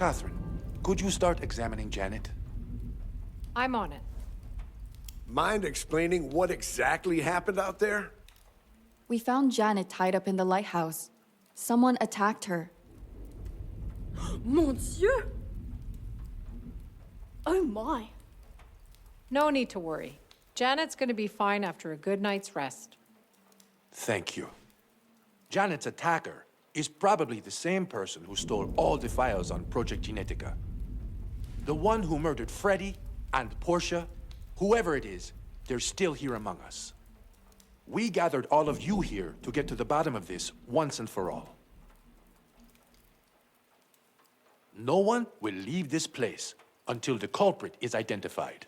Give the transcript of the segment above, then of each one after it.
Catherine, could you start examining Janet? I'm on it. Mind explaining what exactly happened out there? We found Janet tied up in the lighthouse. Someone attacked her. Mon Dieu! Oh my. No need to worry. Janet's going to be fine after a good night's rest. Thank you. Janet's attacker is probably the same person who stole all the files on Project Genetica. The one who murdered Freddy and Porsha, whoever it is, they're still here among us. We gathered all of you here to get to the bottom of this once and for all. No one will leave this place until the culprit is identified.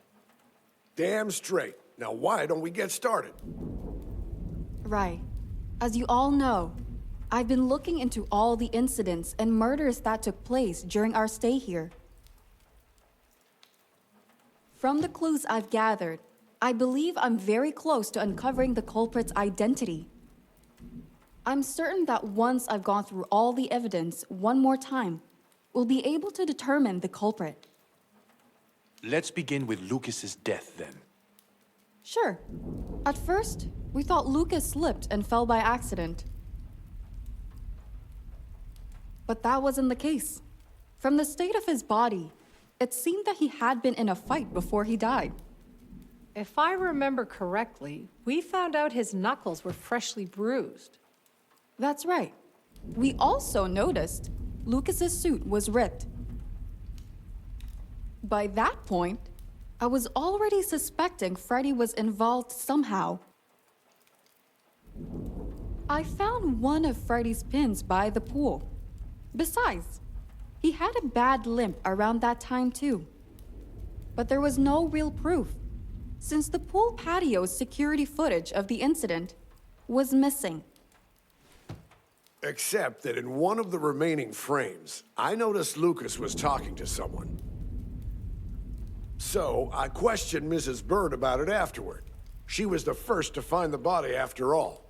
Damn straight. Now why don't we get started? Right. As you all know, I've been looking into all the incidents and murders that took place during our stay here. From the clues I've gathered, I believe I'm very close to uncovering the culprit's identity. I'm certain that once I've gone through all the evidence one more time, we'll be able to determine the culprit. Let's begin with Lucas's death, then. Sure. At first, we thought Lucas slipped and fell by accident. But that wasn't the case. From the state of his body, it seemed that he had been in a fight before he died. If I remember correctly, we found out his knuckles were freshly bruised. That's right. We also noticed Lucas's suit was ripped. By that point, I was already suspecting Freddy was involved somehow. I found one of Freddy's pins by the pool. Besides, he had a bad limp around that time too. But there was no real proof, since the pool patio's security footage of the incident was missing. Except that in one of the remaining frames, I noticed Lucas was talking to someone. So, I questioned Mrs. Bird about it afterward. She was the first to find the body after all.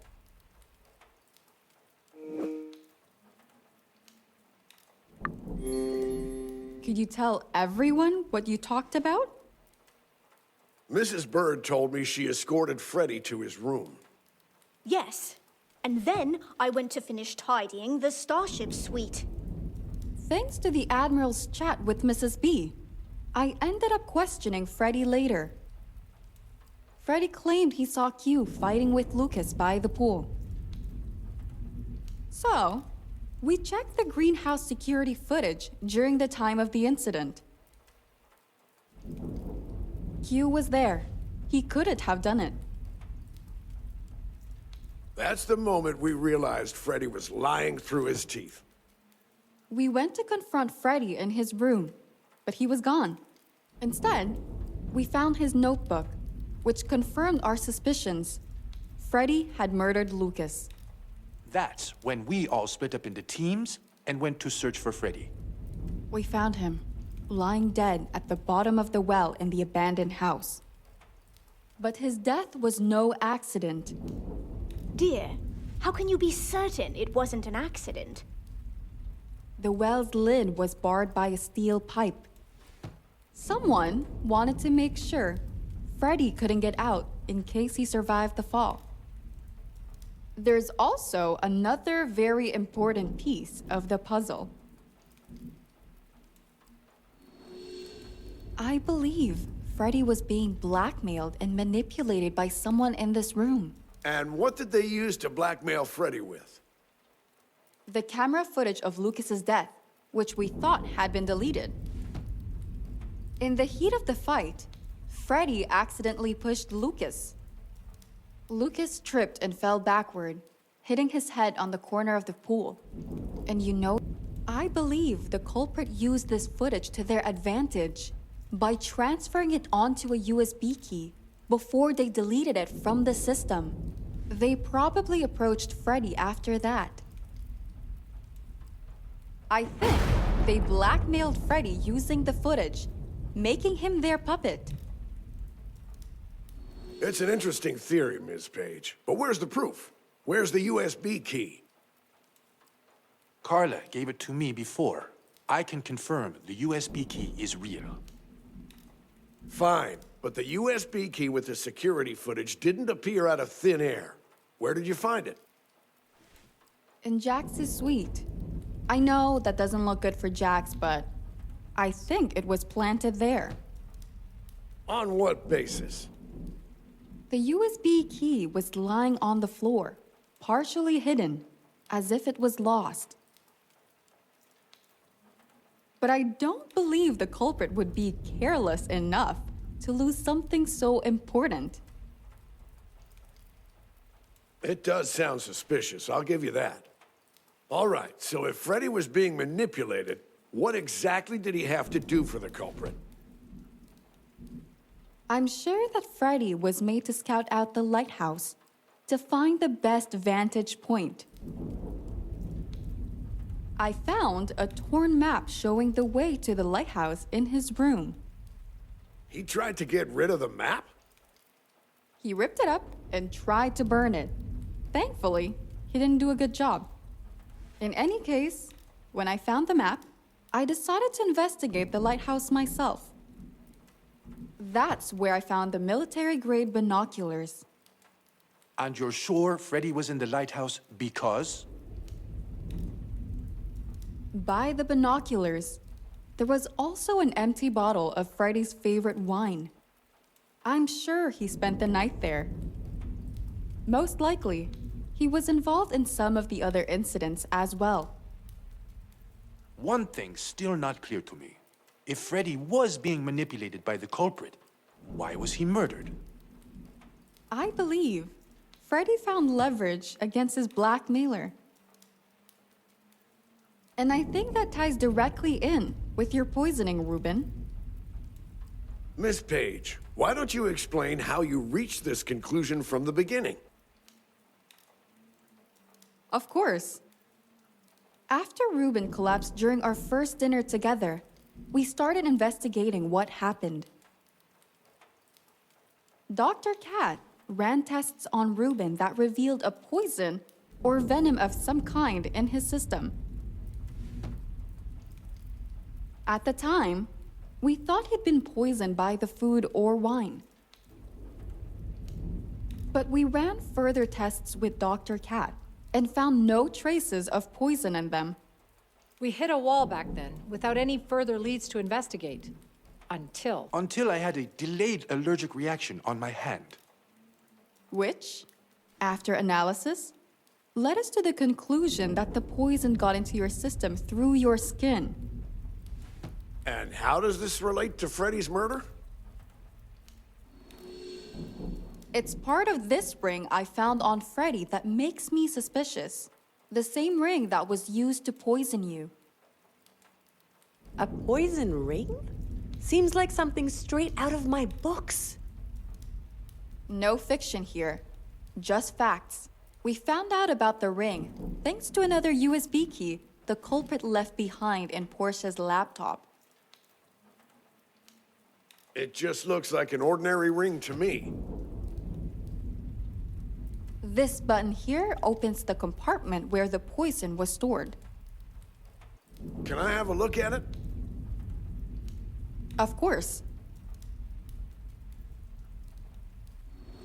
Could you tell everyone what you talked about? Mrs. Bird told me she escorted Freddy to his room. Yes. And then I went to finish tidying the Starship suite. Thanks to the Admiral's chat with Mrs. B, I ended up questioning Freddy later. Freddy claimed he saw Q fighting with Lucas by the pool. So, we checked the greenhouse security footage during the time of the incident. Q was there. He couldn't have done it. That's the moment we realized Freddy was lying through his teeth. We went to confront Freddy in his room, but he was gone. Instead, we found his notebook, which confirmed our suspicions. Freddy had murdered Lucas. That's when we all split up into teams and went to search for Freddy. We found him, lying dead at the bottom of the well in the abandoned house. But his death was no accident. Dear, how can you be certain it wasn't an accident? The well's lid was barred by a steel pipe. Someone wanted to make sure Freddy couldn't get out in case he survived the fall. There's also another very important piece of the puzzle. I believe Freddy was being blackmailed and manipulated by someone in this room. And what did they use to blackmail Freddy with? The camera footage of Lucas's death, which we thought had been deleted. In the heat of the fight, Freddy accidentally pushed Lucas. Lucas tripped and fell backward, hitting his head on the corner of the pool. And you know, I believe the culprit used this footage to their advantage by transferring it onto a USB key before they deleted it from the system. They probably approached Freddy after that. I think they blackmailed Freddy using the footage, making him their puppet. It's an interesting theory, Ms. Page. But where's the proof? Where's the USB key? Carla gave it to me before. I can confirm the USB key is real. Fine, but the USB key with the security footage didn't appear out of thin air. Where did you find it? In Jax's suite. I know that doesn't look good for Jax, but I think it was planted there. On what basis? The USB key was lying on the floor, partially hidden, as if it was lost. But I don't believe the culprit would be careless enough to lose something so important. It does sound suspicious, I'll give you that. All right, so if Freddy was being manipulated, what exactly did he have to do for the culprit? I'm sure that Freddy was made to scout out the lighthouse to find the best vantage point. I found a torn map showing the way to the lighthouse in his room. He tried to get rid of the map? He ripped it up and tried to burn it. Thankfully, he didn't do a good job. In any case, when I found the map, I decided to investigate the lighthouse myself. That's where I found the military-grade binoculars. And you're sure Freddy was in the lighthouse because? By the binoculars, there was also an empty bottle of Freddy's favorite wine. I'm sure he spent the night there. Most likely, he was involved in some of the other incidents as well. One thing's still not clear to me. If Freddy was being manipulated by the culprit, why was he murdered? I believe Freddy found leverage against his blackmailer. And I think that ties directly in with your poisoning, Reuben. Miss Page, why don't you explain how you reached this conclusion from the beginning? Of course. After Reuben collapsed during our first dinner together, we started investigating what happened. Dr. Cat ran tests on Reuben that revealed a poison or venom of some kind in his system. At the time, we thought he'd been poisoned by the food or wine. But we ran further tests with Dr. Cat and found no traces of poison in them. We hit a wall back then, without any further leads to investigate. Until Until I had a delayed allergic reaction on my hand. Which, after analysis, led us to the conclusion that the poison got into your system through your skin. And how does this relate to Freddy's murder? It's part of this ring I found on Freddy that makes me suspicious. The same ring that was used to poison you. A poison ring? Seems like something straight out of my books. No fiction here, just facts. We found out about the ring thanks to another USB key the culprit left behind in Porsha's laptop. It just looks like an ordinary ring to me. This button here opens the compartment where the poison was stored. Can I have a look at it? Of course.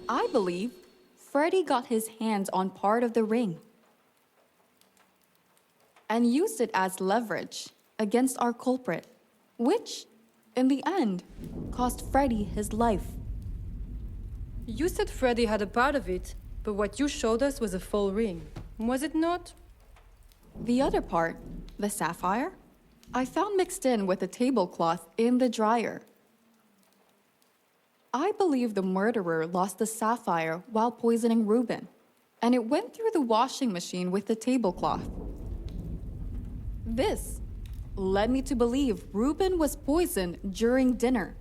I believe Freddy got his hands on part of the ring and used it as leverage against our culprit, which, in the end, cost Freddy his life. You said Freddy had a part of it, but what you showed us was a full ring, was it not? The other part, the sapphire, I found mixed in with a tablecloth in the dryer. I believe the murderer lost the sapphire while poisoning Reuben, and it went through the washing machine with the tablecloth. This led me to believe Reuben was poisoned during dinner.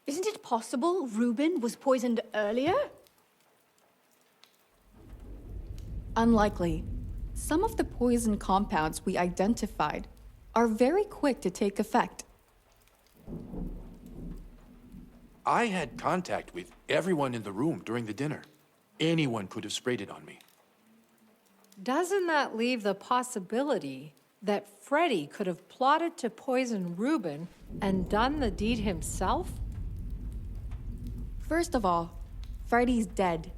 Isn't it possible Reuben was poisoned earlier? Unlikely. Some of the poison compounds we identified are very quick to take effect. I had contact with everyone in the room during the dinner. Anyone could have sprayed it on me. Doesn't that leave the possibility that Freddy could have plotted to poison Reuben and done the deed himself? First of all, Freddy's dead.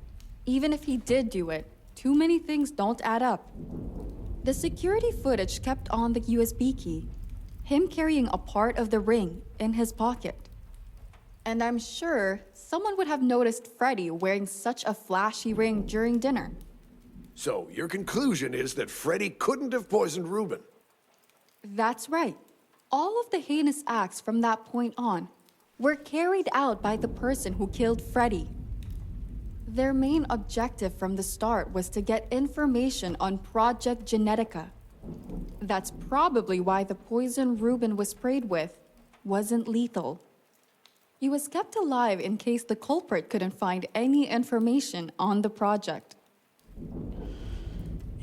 Even if he did do it, too many things don't add up. The security footage kept on the USB key, him carrying a part of the ring in his pocket. And I'm sure someone would have noticed Freddy wearing such a flashy ring during dinner. So your conclusion is that Freddy couldn't have poisoned Reuben? That's right. All of the heinous acts from that point on were carried out by the person who killed Freddy. Their main objective from the start was to get information on Project Genetica. That's probably why the poison Reuben was sprayed with wasn't lethal. He was kept alive in case the culprit couldn't find any information on the project.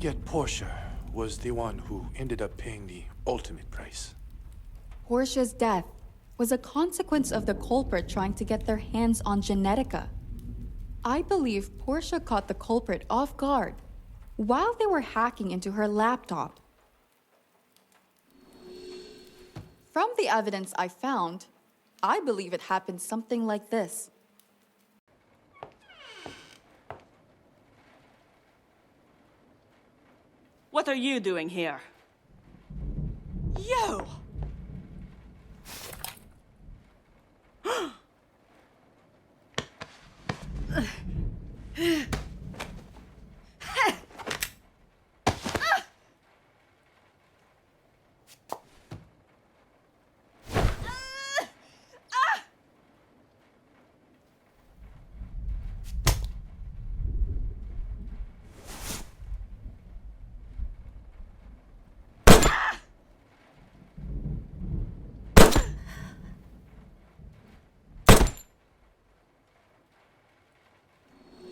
Yet Porsha was the one who ended up paying the ultimate price. Porsha's death was a consequence of the culprit trying to get their hands on Genetica. I believe Porsha caught the culprit off guard while they were hacking into her laptop. From the evidence I found, I believe it happened something like this. What are you doing here? You!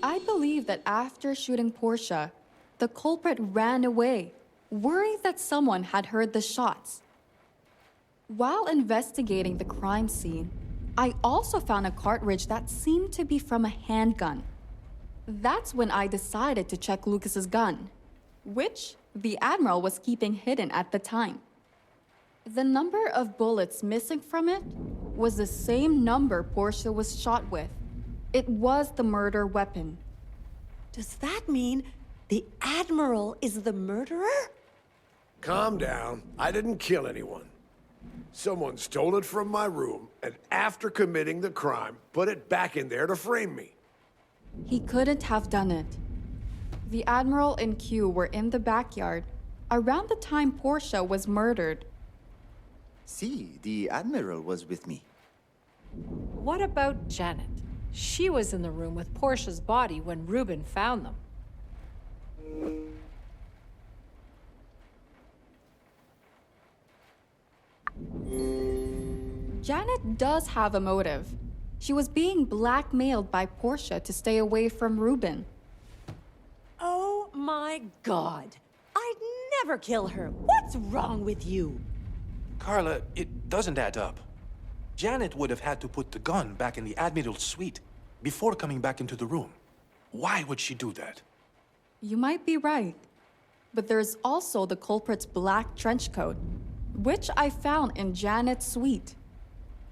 I believe that after shooting Porsha, the culprit ran away, worried that someone had heard the shots. While investigating the crime scene, I also found a cartridge that seemed to be from a handgun. That's when I decided to check Lucas's gun, which the Admiral was keeping hidden at the time. The number of bullets missing from it was the same number Porsha was shot with. It was the murder weapon. Does that mean the Admiral is the murderer? Calm down. I didn't kill anyone. Someone stole it from my room, and after committing the crime, put it back in there to frame me. He couldn't have done it. The Admiral and Q were in the backyard around the time Porsha was murdered. See, the Admiral was with me. What about Janet? She was in the room with Porsha's body when Reuben found them. Janet does have a motive. She was being blackmailed by Porsha to stay away from Reuben. Oh my God. I'd never kill her. What's wrong with you? Carla, it doesn't add up. Janet would have had to put the gun back in the Admiral's suite before coming back into the room. Why would she do that? You might be right. But there's also the culprit's black trench coat, which I found in Janet's suite.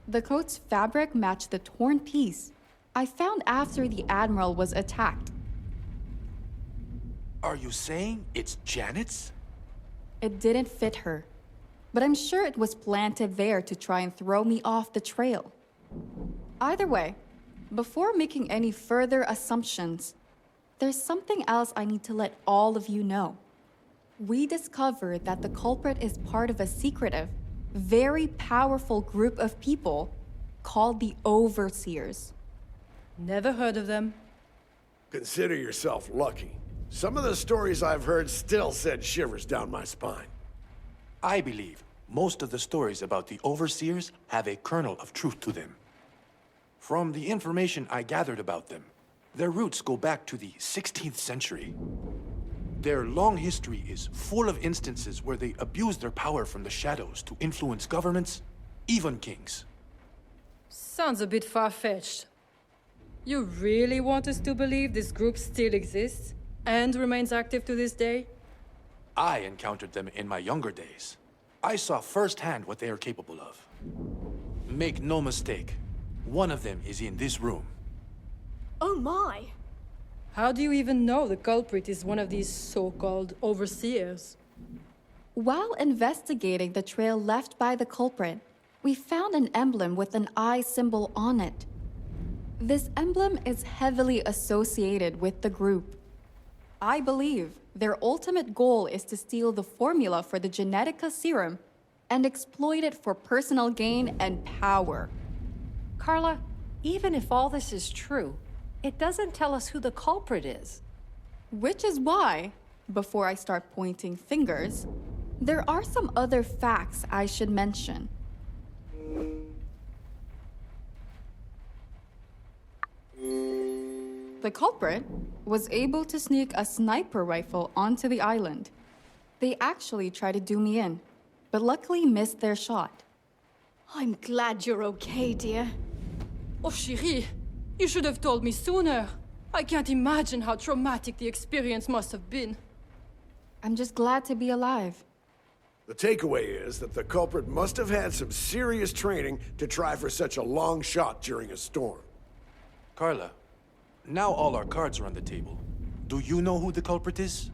The coat's fabric matched the torn piece I found after the Admiral was attacked. Are you saying it's Janet's? It didn't fit her, but I'm sure it was planted there to try and throw me off the trail. Either way, before making any further assumptions, there's something else I need to let all of you know. We discovered that the culprit is part of a secretive, very powerful group of people called the Overseers. Never heard of them. Consider yourself lucky. Some of the stories I've heard still send shivers down my spine. I believe most of the stories about the Overseers have a kernel of truth to them. From the information I gathered about them, their roots go back to the 16th century. Their long history is full of instances where they abuse their power from the shadows to influence governments, even kings. Sounds a bit far-fetched. You really want us to believe this group still exists and remains active to this day? I encountered them in my younger days. I saw firsthand what they are capable of. Make no mistake, one of them is in this room. Oh my! How do you even know the culprit is one of these so-called overseers? While investigating the trail left by the culprit, we found an emblem with an eye symbol on it. This emblem is heavily associated with the group. I believe their ultimate goal is to steal the formula for the Genetica serum and exploit it for personal gain and power. Carla, even if all this is true, it doesn't tell us who the culprit is. Which is why, before I start pointing fingers, there are some other facts I should mention. The culprit was able to sneak a sniper rifle onto the island. They actually tried to do me in, but luckily missed their shot. I'm glad you're okay, dear. Oh, chérie, you should have told me sooner. I can't imagine how traumatic the experience must have been. I'm just glad to be alive. The takeaway is that the culprit must have had some serious training to try for such a long shot during a storm. Carla, now all our cards are on the table. Do you know who the culprit is?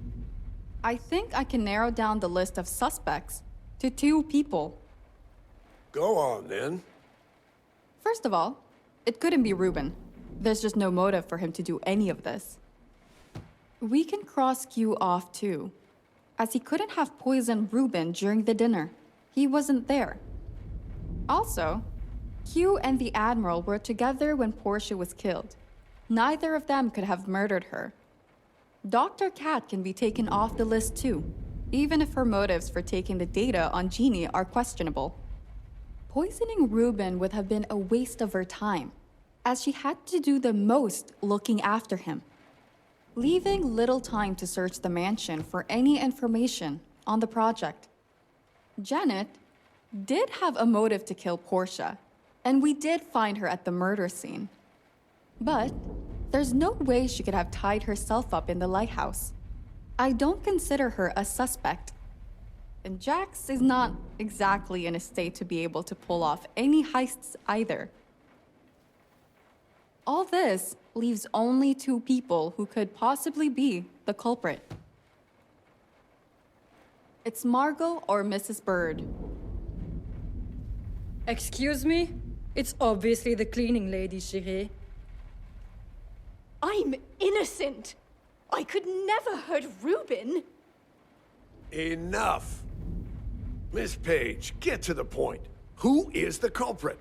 I think I can narrow down the list of suspects to 2 people. Go on, then. First of all, it couldn't be Reuben. There's just no motive for him to do any of this. We can cross Q off too, as he couldn't have poisoned Reuben during the dinner. He wasn't there. Also, Q and the Admiral were together when Porsha was killed. Neither of them could have murdered her. Dr. Cat can be taken off the list too, even if her motives for taking the data on Jeannie are questionable. Poisoning Reuben would have been a waste of her time, as she had to do the most looking after him, leaving little time to search the mansion for any information on the project. Janet did have a motive to kill Porsha, and we did find her at the murder scene. But there's no way she could have tied herself up in the lighthouse. I don't consider her a suspect. And Jax is not exactly in a state to be able to pull off any heists either. All this leaves only 2 people who could possibly be the culprit. It's Margo or Mrs. Bird. Excuse me? It's obviously the cleaning lady, chérie. I'm innocent. I could never hurt Reuben. Enough. Miss Page, get to the point. Who is the culprit?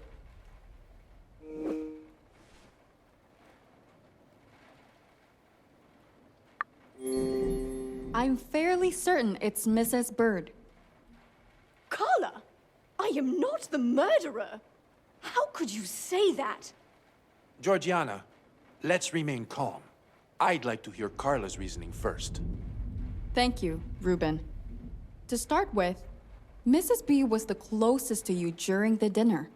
I'm fairly certain it's Mrs. Bird. Carla, I am not the murderer. How could you say that? Georgiana, let's remain calm. I'd like to hear Carla's reasoning first. Thank you, Reuben. To start with, Mrs. B was the closest to you during the dinner.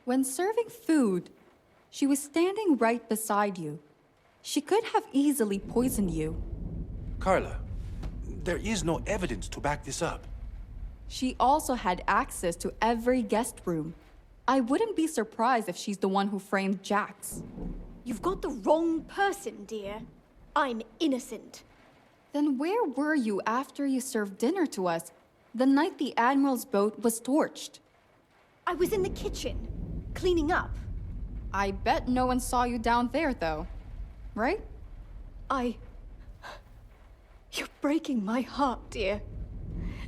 When serving food, she was standing right beside you. She could have easily poisoned you. Carla, there is no evidence to back this up. She also had access to every guest room. I wouldn't be surprised if she's the one who framed Jax. You've got the wrong person, dear. I'm innocent. Then where were you after you served dinner to us, the night the Admiral's boat was torched? I was in the kitchen, cleaning up. I bet no one saw you down there, though. Right? You're breaking my heart, dear.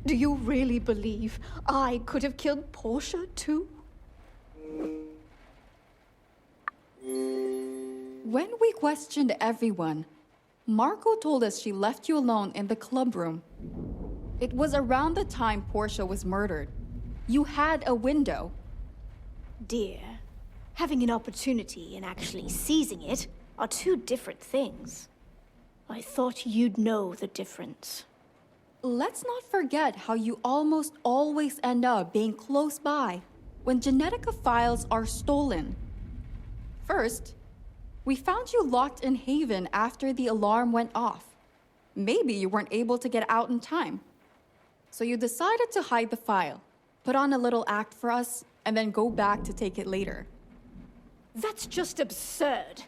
Do you really believe I could have killed Porsha, too? When we questioned everyone, Margo told us she left you alone in the club room. It was around the time Porsha was murdered. You had a window. Dear, having an opportunity and actually seizing it are 2 different things. I thought you'd know the difference. Let's not forget how you almost always end up being close by when Genetica files are stolen. First, we found you locked in Haven after the alarm went off. Maybe you weren't able to get out in time. So you decided to hide the file, put on a little act for us, and then go back to take it later. That's just absurd.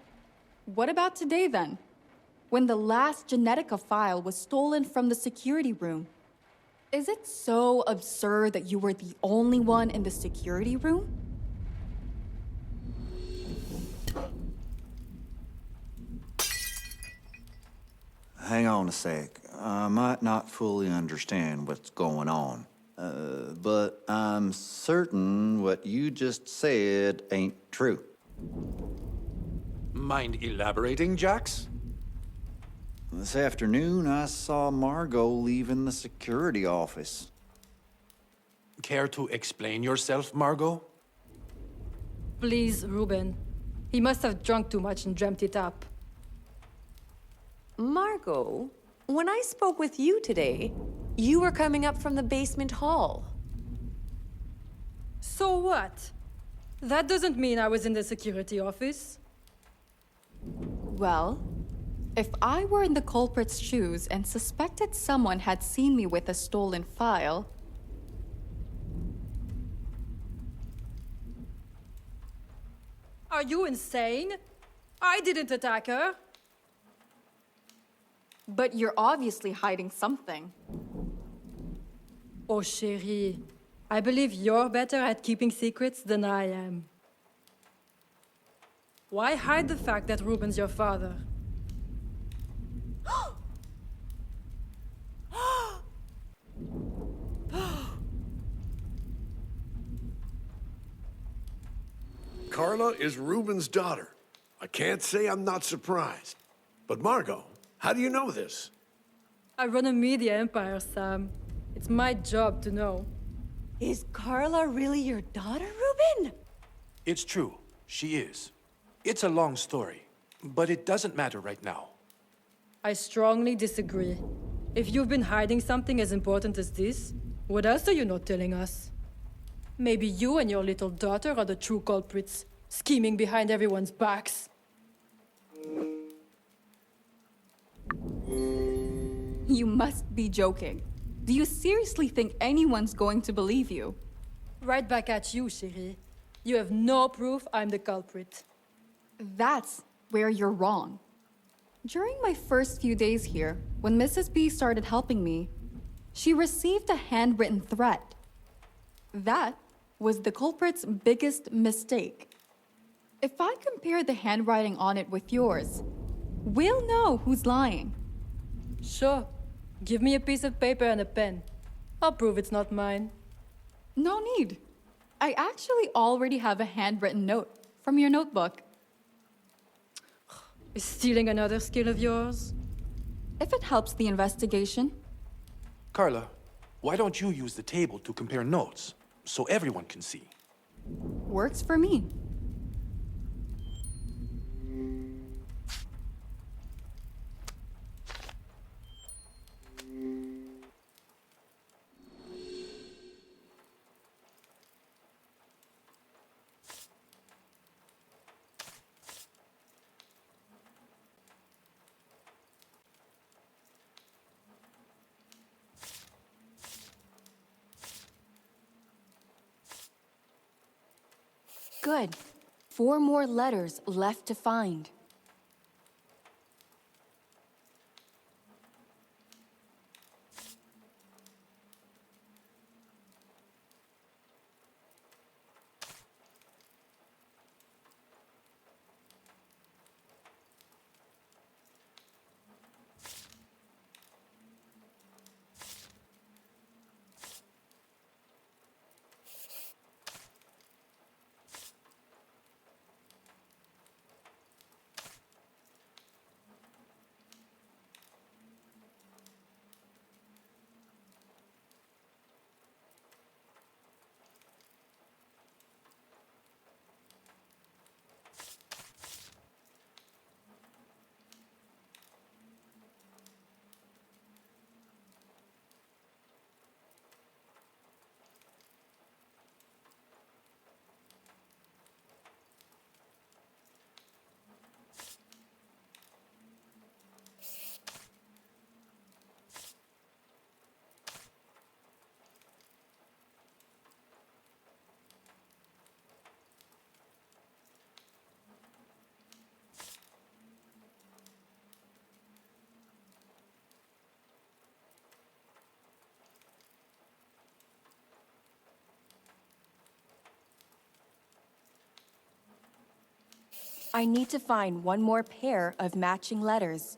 What about today then? When the last Genetica file was stolen from the security room. Is it so absurd that you were the only one in the security room? Hang on a sec. I might not fully understand what's going on. But I'm certain what you just said ain't true. Mind elaborating, Jax? This afternoon, I saw Margo leaving the security office. Care to explain yourself, Margot? Please, Reuben. He must have drunk too much and dreamt it up. Margo, when I spoke with you today, you were coming up from the basement hall. So what? That doesn't mean I was in the security office. Well, if I were in the culprit's shoes and suspected someone had seen me with a stolen file, Are you insane? I didn't attack her. but you're obviously hiding something. Oh, chérie, I believe you're better at keeping secrets than I am. Why hide the fact that Reuben's your father? Carla is Reuben's daughter. I can't say I'm not surprised. But Margot, how do you know this? I run a media empire, Sam. It's my job to know. Is Carla really your daughter, Reuben? It's true. She is. It's a long story, but it doesn't matter right now. I strongly disagree. If you've been hiding something as important as this, what else are you not telling us? Maybe you and your little daughter are the true culprits, scheming behind everyone's backs. You must be joking. Do you seriously think anyone's going to believe you? Right back at you, chérie. You have no proof I'm the culprit. That's where you're wrong. During my first few days here, when Mrs. B started helping me, she received a handwritten threat. That was the culprit's biggest mistake. If I compare the handwriting on it with yours, we'll know who's lying. Sure. Give me a piece of paper and a pen. I'll prove it's not mine. No need. I actually already have a handwritten note from your notebook. Is stealing another skill of yours? If it helps the investigation. Carla, why don't you use the table to compare notes, so everyone can see? Works for me. Good. 4 more letters left to find. I need to find one more pair of matching letters.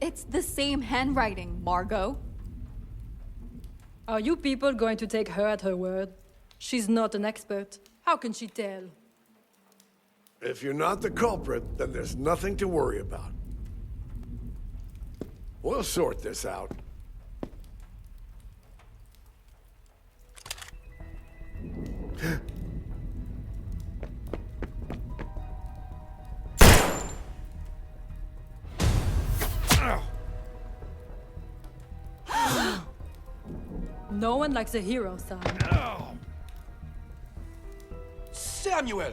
It's the same handwriting, Margot. Are you people going to take her at her word? She's not an expert. How can she tell? If you're not the culprit, then there's nothing to worry about. We'll sort this out. No one likes a hero, Sam. Samuel!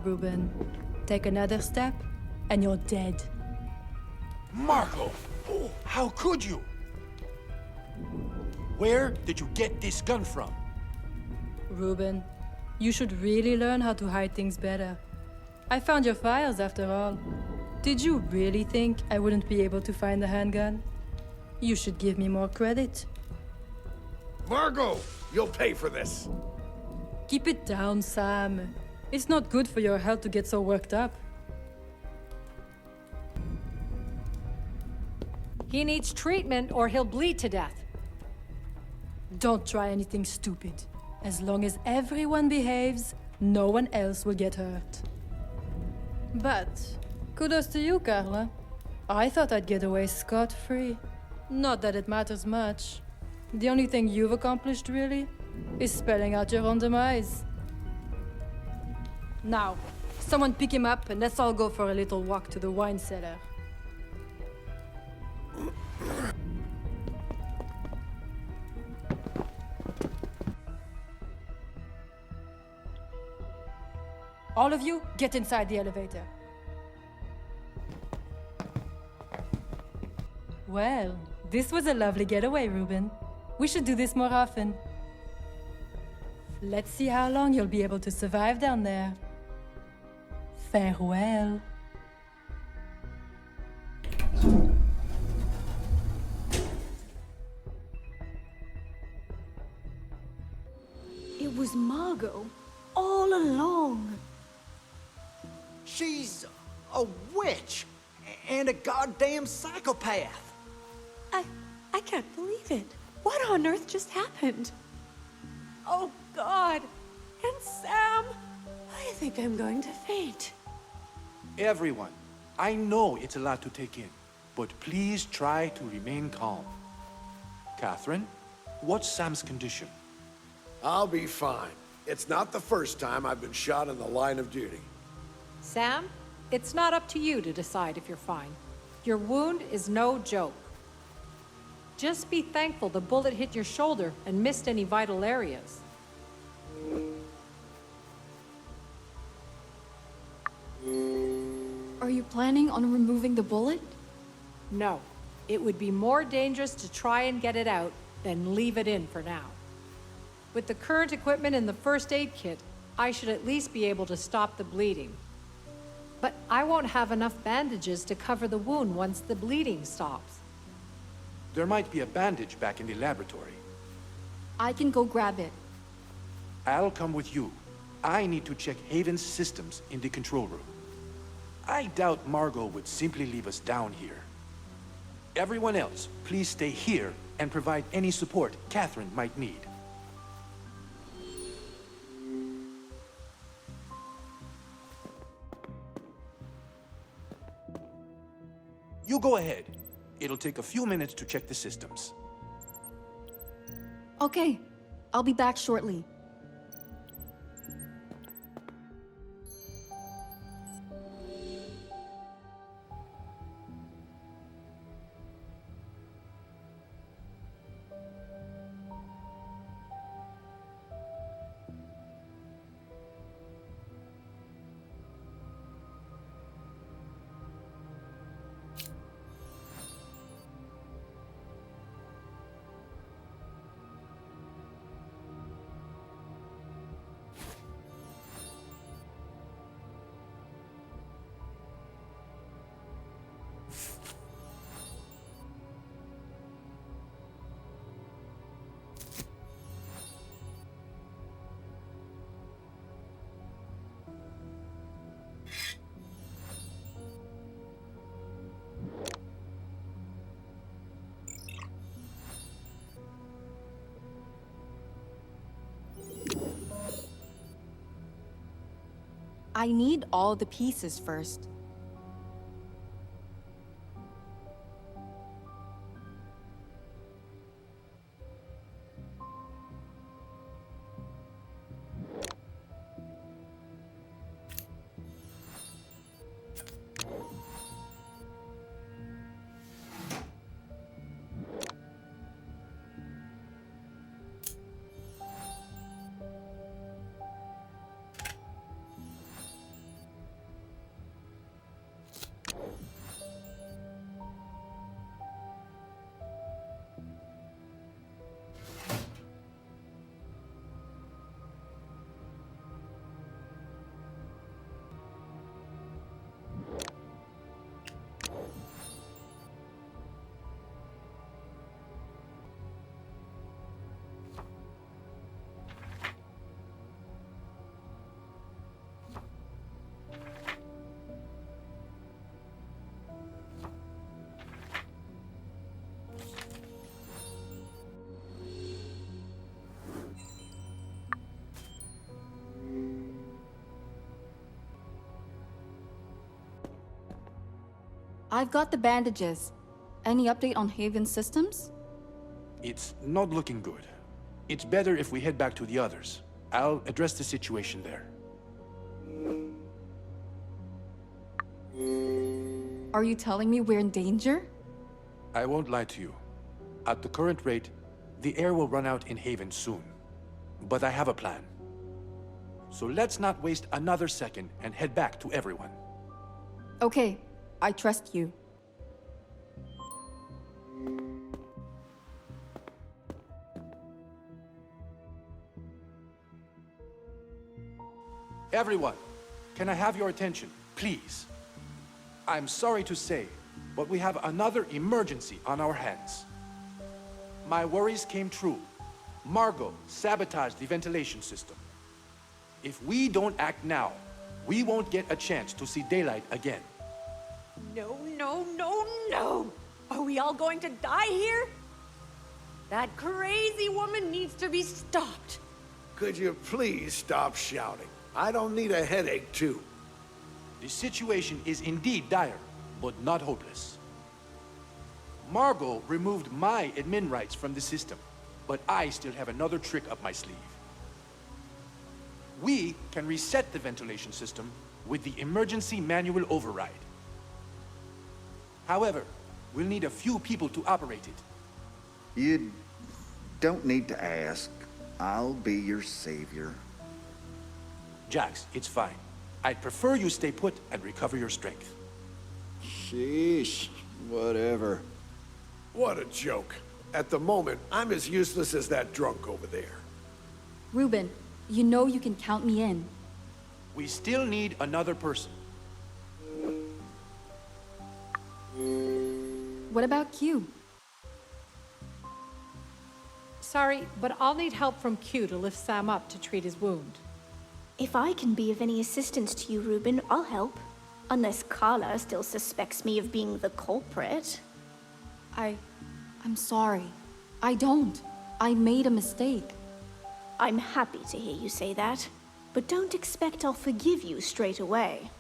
Reuben. Take another step, and you're dead. Margo! Oh, how could you? Where did you get this gun from? Reuben, you should really learn how to hide things better. I found your files after all. Did you really think I wouldn't be able to find the handgun? You should give me more credit. Margo, you'll pay for this. Keep it down, Sam. It's not good for your health to get so worked up. He needs treatment or he'll bleed to death. Don't try anything stupid. As long as everyone behaves, no one else will get hurt. But kudos to you, Carla. I thought I'd get away scot-free. Not that it matters much. The only thing you've accomplished, really, is spelling out your own demise. Now, someone pick him up and let's all go for a little walk to the wine cellar. All of you, get inside the elevator. Well, this was a lovely getaway, Reuben. We should do this more often. Let's see how long you'll be able to survive down there. Farewell. It was Margot all along. She's a witch and a goddamn psychopath. I can't believe it. What on earth just happened? Oh, God. And Sam. I think I'm going to faint. Everyone, I know it's a lot to take in, but please try to remain calm. Catherine, what's Sam's condition? I'll be fine. It's not the first time I've been shot in the line of duty. Sam, it's not up to you to decide if you're fine. Your wound is no joke. Just be thankful the bullet hit your shoulder and missed any vital areas. Are you planning on removing the bullet? No, it would be more dangerous to try and get it out than leave it in for now. With the current equipment in the first aid kit, I should at least be able to stop the bleeding. But I won't have enough bandages to cover the wound once the bleeding stops. There might be a bandage back in the laboratory. I can go grab it. I'll come with you. I need to check Haven's systems in the control room. I doubt Margo would simply leave us down here. Everyone else, please stay here and provide any support Catherine might need. You go ahead. It'll take a few minutes to check the systems. Okay, I'll be back shortly. I need all the pieces first. I've got the bandages. Any update on Haven's systems? It's not looking good. It's better if we head back to the others. I'll address the situation there. Are you telling me we're in danger? I won't lie to you. At the current rate, the air will run out in Haven soon. But I have a plan. So let's not waste another second and head back to everyone. Okay, I trust you. Everyone, can I have your attention, please? I'm sorry to say, but we have another emergency on our hands. My worries came true. Margo sabotaged the ventilation system. If we don't act now, we won't get a chance to see daylight again. No, no, no, no! Are we all going to die here? That crazy woman needs to be stopped. Could you please stop shouting? I don't need a headache, too. The situation is indeed dire, but not hopeless. Margo removed my admin rights from the system, but I still have another trick up my sleeve. We can reset the ventilation system with the emergency manual override. However, we'll need a few people to operate it. You don't need to ask. I'll be your savior. Jax, it's fine. I'd prefer you stay put and recover your strength. Sheesh, whatever. What a joke. At the moment, I'm as useless as that drunk over there. Reuben, you know you can count me in. We still need another person. What about Q? Sorry, but I'll need help from Q to lift Sam up to treat his wound. If I can be of any assistance to you, Reuben, I'll help. Unless Carla still suspects me of being the culprit. I'm sorry. I don't. I made a mistake. I'm happy to hear you say that, but don't expect I'll forgive you straight away.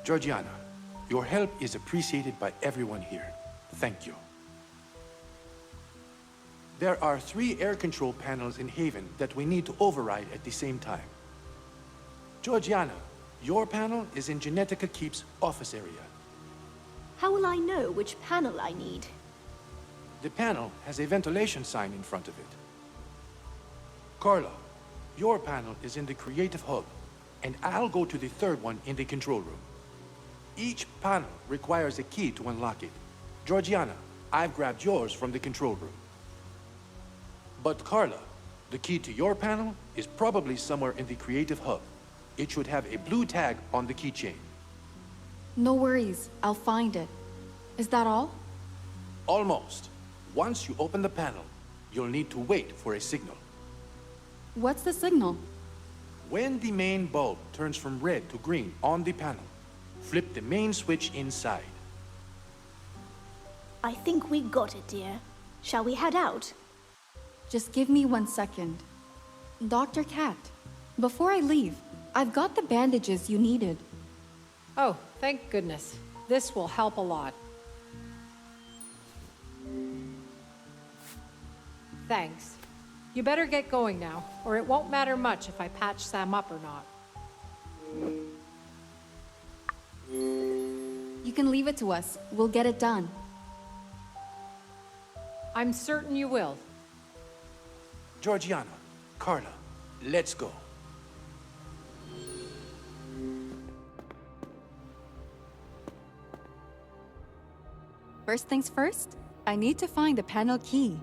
Georgiana, your help is appreciated by everyone here. Thank you. There are 3 air control panels in Haven that we need to override at the same time. Georgiana, your panel is in Genetica Keep's office area. How will I know which panel I need? The panel has a ventilation sign in front of it. Carla, your panel is in the creative hub, and I'll go to the 3rd one in the control room. Each panel requires a key to unlock it. Georgiana, I've grabbed yours from the control room. But Carla, the key to your panel is probably somewhere in the creative hub. It should have a blue tag on the keychain. No worries. I'll find it. Is that all? Almost. Once you open the panel, you'll need to wait for a signal. What's the signal? When the main bulb turns from red to green on the panel, flip the main switch inside. I think we got it, dear. Shall we head out? Just give me 1 second. Dr. Cat, before I leave, I've got the bandages you needed. Oh, thank goodness. This will help a lot. Thanks. You better get going now, or it won't matter much if I patch Sam up or not. You can leave it to us. We'll get it done. I'm certain you will. Georgiana, Carla, let's go. First things first, I need to find the panel key.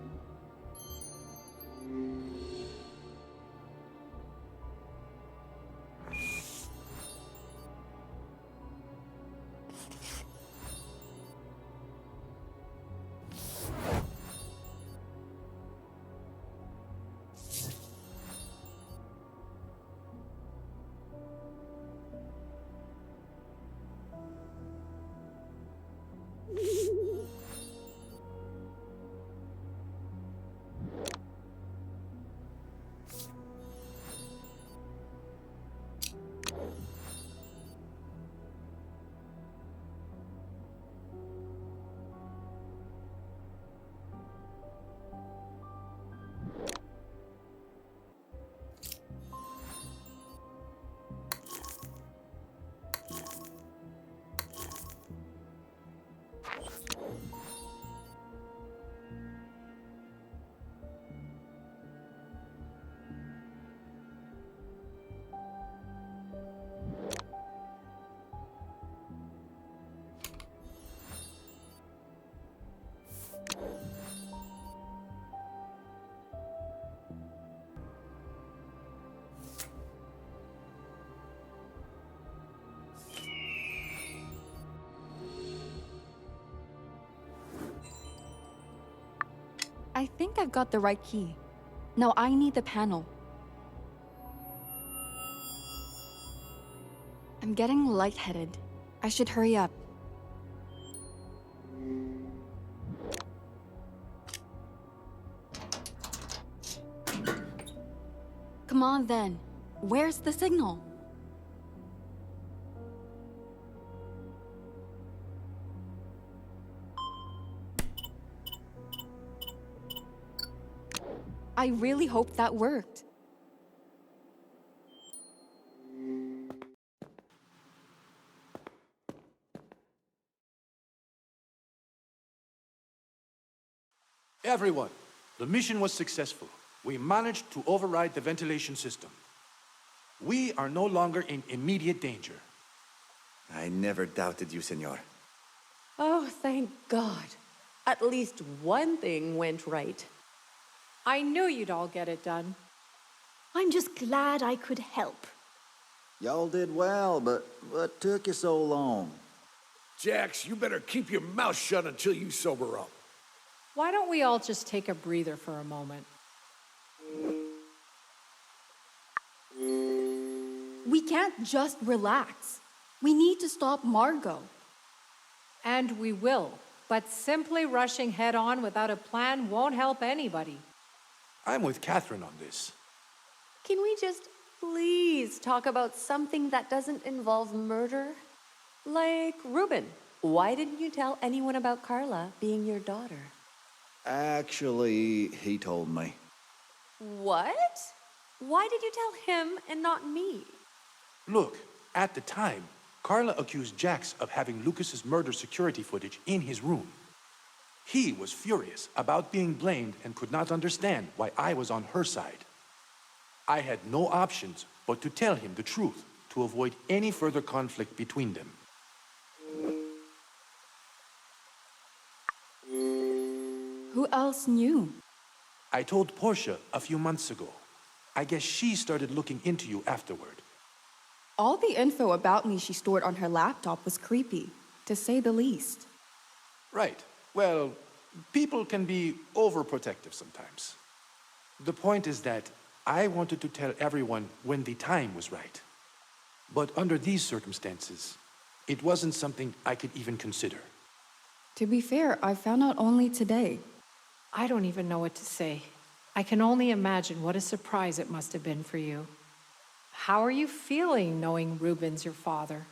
I think I've got the right key. Now I need the panel. I'm getting lightheaded. I should hurry up. Come on then. Where's the signal? I really hope that worked. Everyone, the mission was successful. We managed to override the ventilation system. We are no longer in immediate danger. I never doubted you, senor. Oh, thank God. At least one thing went right. I knew you'd all get it done. I'm just glad I could help. Y'all did well, but what took you so long? Jax, you better keep your mouth shut until you sober up. Why don't we all just take a breather for a moment? We can't just relax. We need to stop Margo. And we will. But simply rushing head on without a plan won't help anybody. I'm with Catherine on this. Can we just please talk about something that doesn't involve murder? Like Reuben. Why didn't you tell anyone about Carla being your daughter? Actually, he told me. What? Why did you tell him and not me? Look, at the time, Carla accused Jax of having Lucas's murder security footage in his room. He was furious about being blamed and could not understand why I was on her side. I had no options but to tell him the truth to avoid any further conflict between them. Who else knew? I told Porsha a few months ago. I guess she started looking into you afterward. All the info about me she stored on her laptop was creepy, to say the least. Right. Well, people can be overprotective sometimes. The point is that I wanted to tell everyone when the time was right. But under these circumstances, it wasn't something I could even consider. To be fair, I found out only today. I don't even know what to say. I can only imagine what a surprise it must have been for you. How are you feeling knowing Reuben's your father?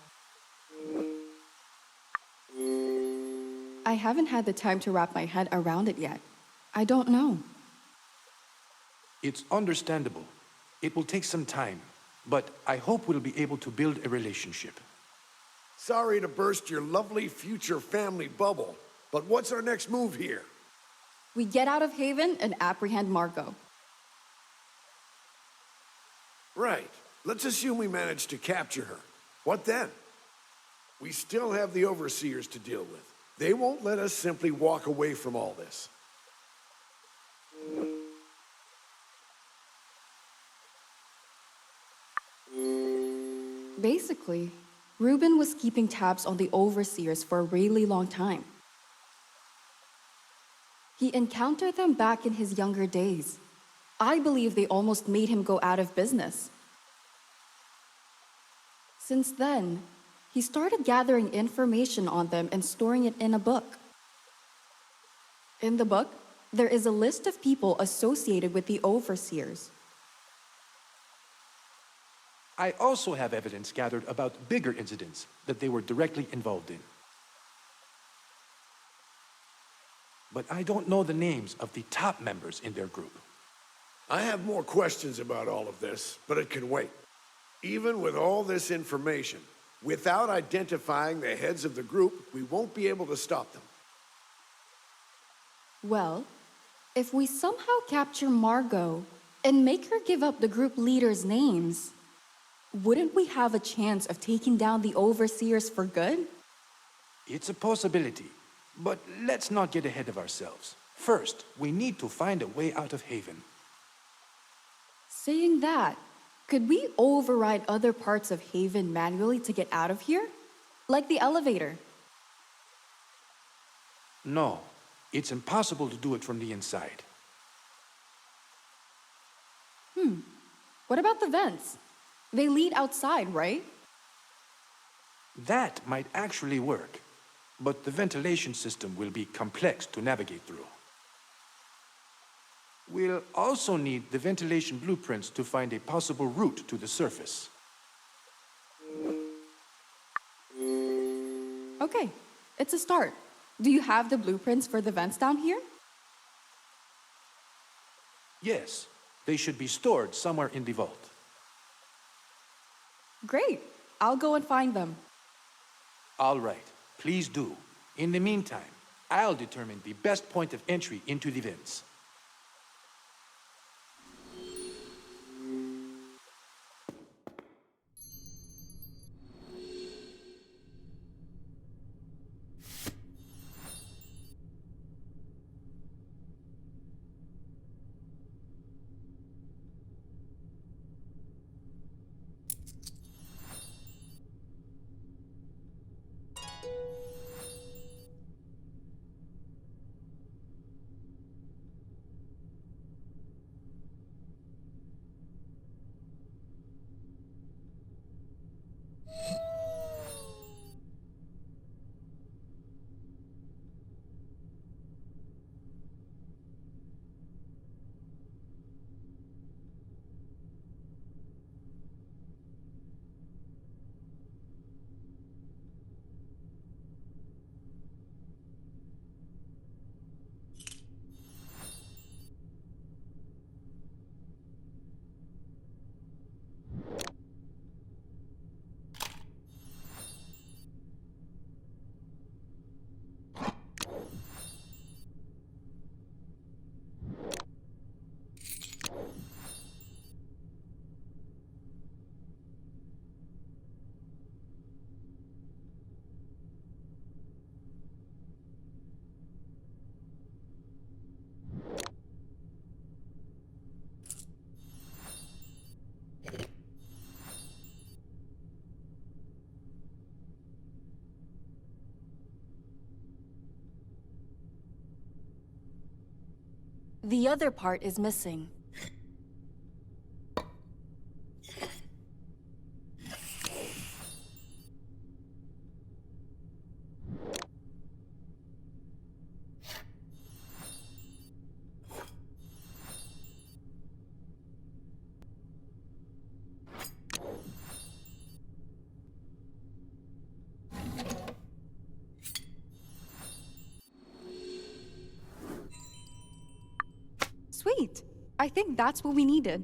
I haven't had the time to wrap my head around it yet. I don't know. It's understandable. It will take some time, but I hope we'll be able to build a relationship. Sorry to burst your lovely future family bubble, but what's our next move here? We get out of Haven and apprehend Margo. Right. Let's assume we managed to capture her. What then? We still have the overseers to deal with. They won't let us simply walk away from all this. Basically, Reuben was keeping tabs on the overseers for a really long time. He encountered them back in his younger days. I believe they almost made him go out of business. Since then, he started gathering information on them and storing it in a book. In the book, there is a list of people associated with the overseers. I also have evidence gathered about bigger incidents that they were directly involved in. But I don't know the names of the top members in their group. I have more questions about all of this, but it can wait. Even with all this information, without identifying the heads of the group, we won't be able to stop them. Well, if we somehow capture Margo and make her give up the group leaders' names, wouldn't we have a chance of taking down the overseers for good? It's a possibility, but let's not get ahead of ourselves. First, we need to find a way out of Haven. Saying that, could we override other parts of Haven manually to get out of here? Like the elevator? No, it's impossible to do it from the inside. What about the vents? They lead outside, right? That might actually work, but the ventilation system will be complex to navigate through. We'll also need the ventilation blueprints to find a possible route to the surface. Okay, it's a start. Do you have the blueprints for the vents down here? Yes, they should be stored somewhere in the vault. Great. I'll go and find them. All right, please do. In the meantime, I'll determine the best point of entry into the vents. The other part is missing. I think that's what we needed.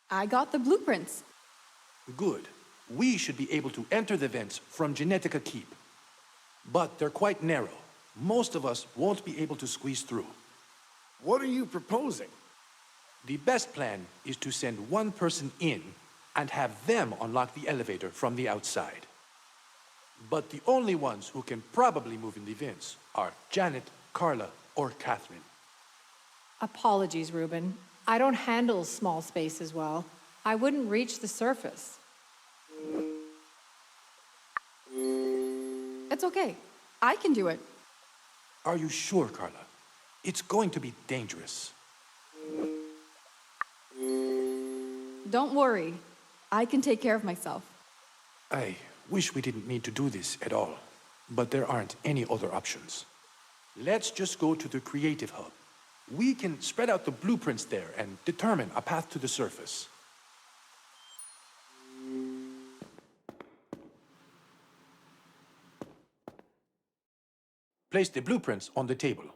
I got the blueprints. Good. We should be able to enter the vents from Genetica Keep. But they're quite narrow. Most of us won't be able to squeeze through. What are you proposing? The best plan is to send one person in and have them unlock the elevator from the outside. But the only ones who can probably move in the vents are Janet, Carla, or Catherine. Apologies, Reuben. I don't handle small spaces well. I wouldn't reach the surface. It's okay. I can do it. Are you sure, Carla? It's going to be dangerous. Don't worry. I can take care of myself. I wish we didn't need to do this at all, but there aren't any other options. Let's just go to the creative hub. We can spread out the blueprints there and determine a path to the surface. Place the blueprints on the table.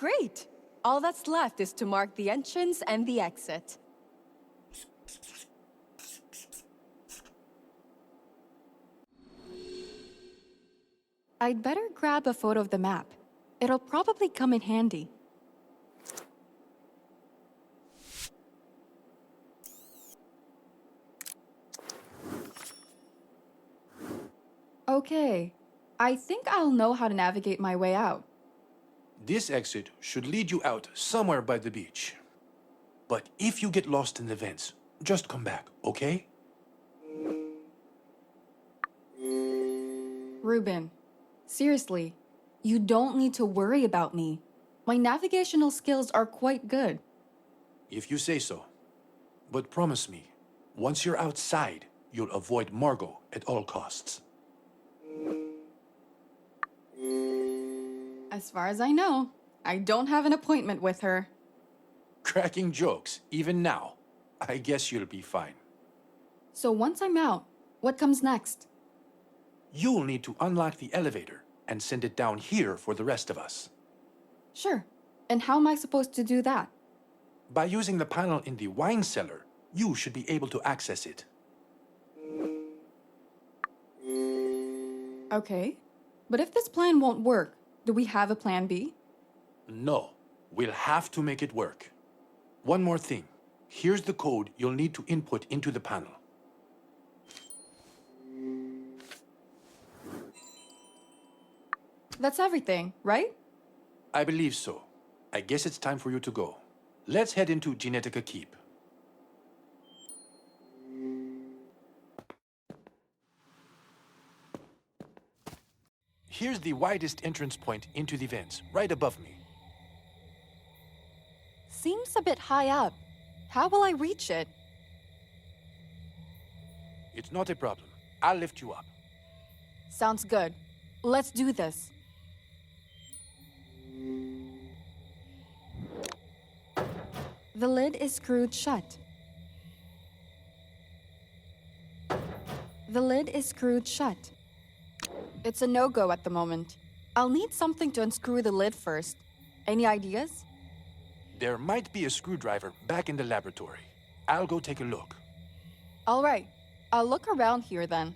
Great! All that's left is to mark the entrance and the exit. I'd better grab a photo of the map. It'll probably come in handy. Okay. I think I'll know how to navigate my way out. This exit should lead you out somewhere by the beach. But if you get lost in the vents, just come back, okay? Reuben, seriously, you don't need to worry about me. My navigational skills are quite good. If you say so. But promise me, once you're outside, you'll avoid Margo at all costs. As far as I know, I don't have an appointment with her. Cracking jokes, even now. I guess you'll be fine. So once I'm out, what comes next? You'll need to unlock the elevator and send it down here for the rest of us. Sure. And how am I supposed to do that? By using the panel in the wine cellar, you should be able to access it. Okay. But if this plan won't work, do we have a plan B? No, we'll have to make it work. One more thing. Here's the code you'll need to input into the panel. That's everything, right? I believe so. I guess it's time for you to go. Let's head into Genetica Keep. Here's the widest entrance point into the vents, right above me. Seems a bit high up. How will I reach it? It's not a problem. I'll lift you up. Sounds good. Let's do this. The lid is screwed shut. The lid is screwed shut. It's a no-go at the moment. I'll need something to unscrew the lid first. Any ideas? There might be a screwdriver back in the laboratory. I'll go take a look. All right. I'll look around here then.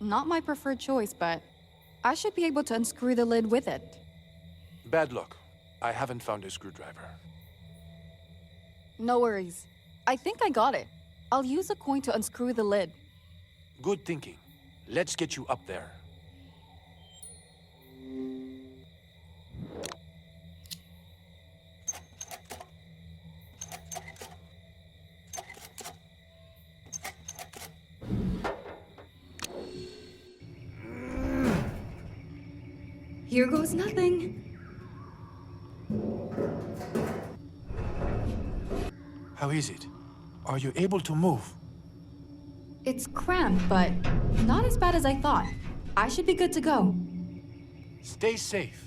Not my preferred choice, but I should be able to unscrew the lid with it. Bad luck. I haven't found a screwdriver. No worries. I think I got it. I'll use a coin to unscrew the lid. Good thinking. Let's get you up there. Here goes nothing. How is it? Are you able to move? It's cramped, but not as bad as I thought. I should be good to go. Stay safe.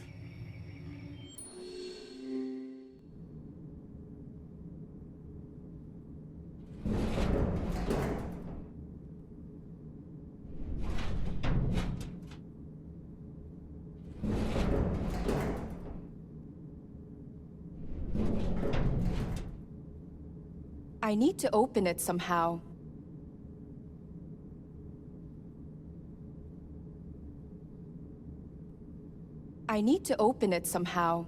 I need to open it somehow. I need to open it somehow.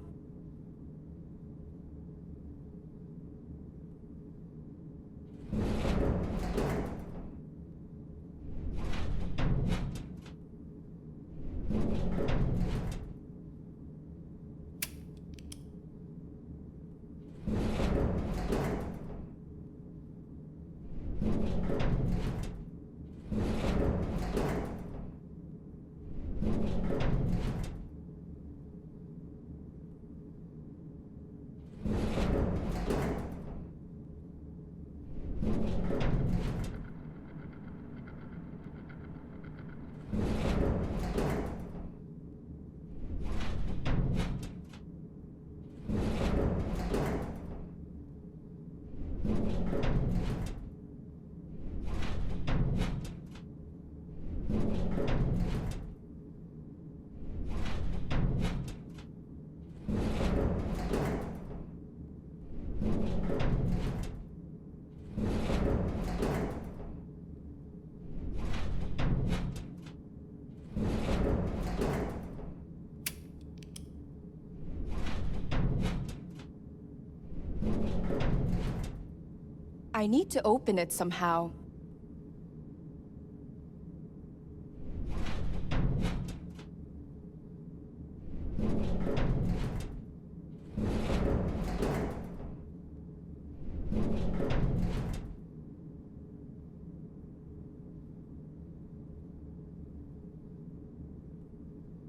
I need to open it somehow.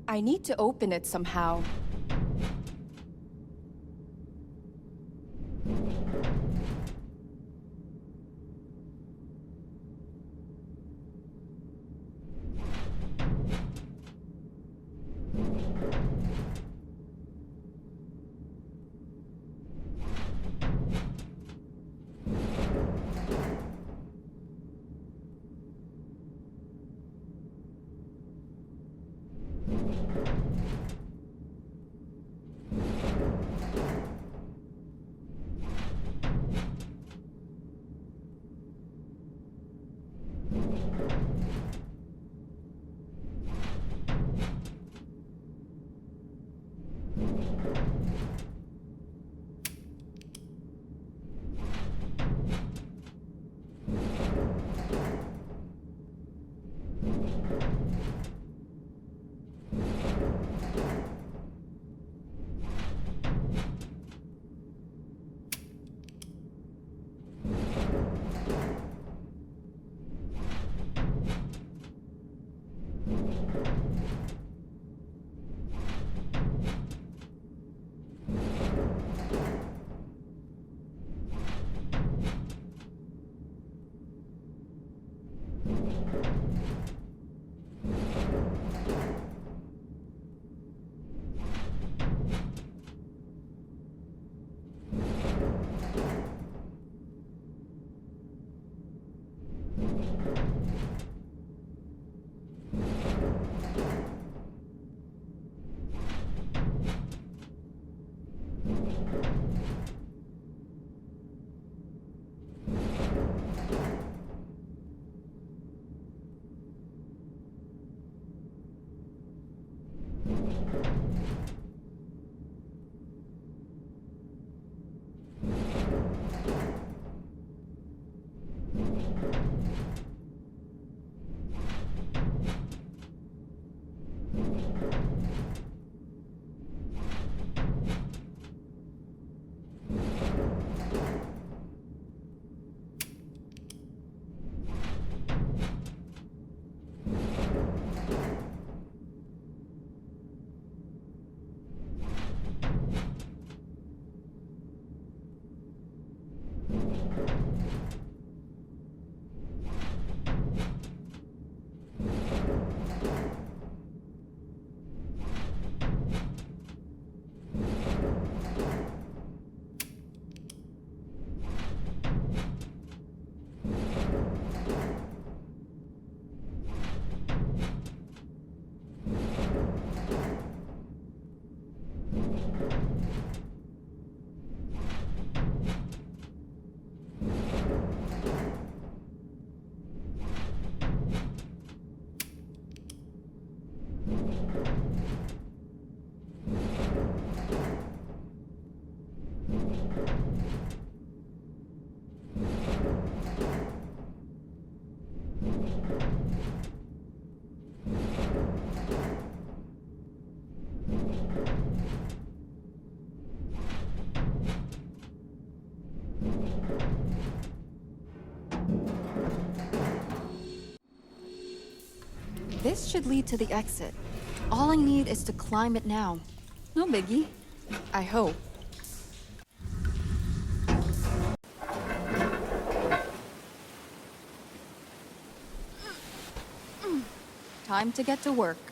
I need to open it somehow. This should lead to the exit. All I need is to climb it now. No biggie. I hope. Time to get to work.